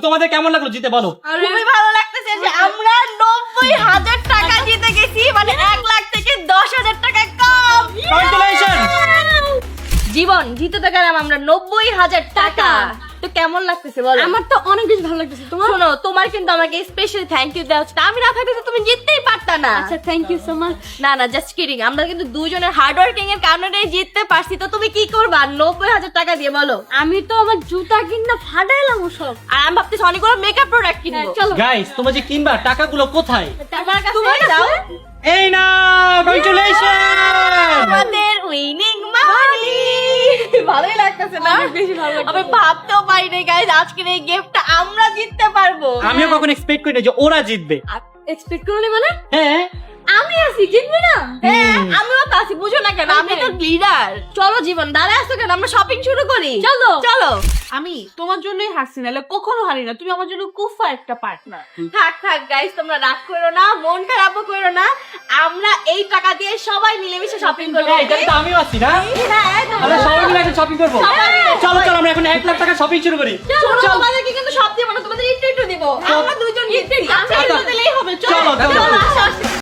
তোমাদের কেমন লাগলো জিতে বলো? খুবই ভালো লাগতেছে যে আমরা 90,000 টাকা জিতে গেছি, মানে 1 লাখ থেকে 10,000 টাকা কম। কংগ্রাচুলেশন। জীবন জিতে তো গেলাম আমরা 90,000 টাকা। তো কেমন লাগতেছে বলো? আমার তো অনেক বেশি ভালো লাগতেছে। তোমার? শোনো, তোমার কিন্তু আমাকে স্পেশালি থ্যাংক ইউ দেওয়া হচ্ছে। আমি না থাকলে তো তুমি জিততেই পারতা না। আচ্ছা, থ্যাংক ইউ সো মাচ। না না, জাস্ট কিডিং। আমরা কিন্তু দুজনের হার্ড ওয়ার্কিং এর কারণেই জিততে পারছি। তো তুমি কি করবা 90,000 টাকা দিয়ে বলো? আমি তো আমার জুতা কিনা ফাটাইলাম সব। আর আমি ভাবতেছি অনেকগুলো মেকআপ প্রোডাক্ট কিনবো। চলো। গাইস তোমরা যে কিনবা টাকাগুলো কোথায়? তোমার কাছে দাও। এই না, কংগ্রাচুলেশন। আমাদের উইনিং মানি। ভালোই লাগতেছে না? অনেক বেশি ভালো লাগতেছে। আমি ভাবতেও পারিনি গাইস আজকের এই গিফটটা আমরা জিততে পারবো। আমিও কখনো এক্সপেক্ট করিনি যে ওরা জিতবে। এক্সপেক্ট করলি মানে? হ্যাঁ আমি আছি, জিতবি না? হ্যাঁ, আমিও তো আছি, বুঝো না কেন? আমি তো লিডার। চলো জীবন, দাঁড়ায় আসো কেন? আমরা শপিং শুরু করি। চলো। চলো। আমি তোমার জন্যই হাসি, নাহলে কখনো হারি না। তুমি আমার জন্য কুফা একটা পার্টনার। থাক থাক গাইস, তোমরা রাগ করো না, মন খারাপও করো না। আমরা এই টাকা দিয়ে সবাই মিলেমিশে শপিং করবো। এই তাহলে তো আমিও আছি না? হ্যাঁ, তো আমরা সবাই মিলে এখন শপিং করবো। চলো চলো আমরা এখন 1 লাখ টাকা শপিং শুরু করি। শোনো, তোমাদেরকে কিন্তু সব দিব না, তোমাদের একটু একটু দিব। আমরা দুইজন জিতছি, আমরা একটু দিলেই হবে। চলো চলো, চলো। চলো, আসো আসো।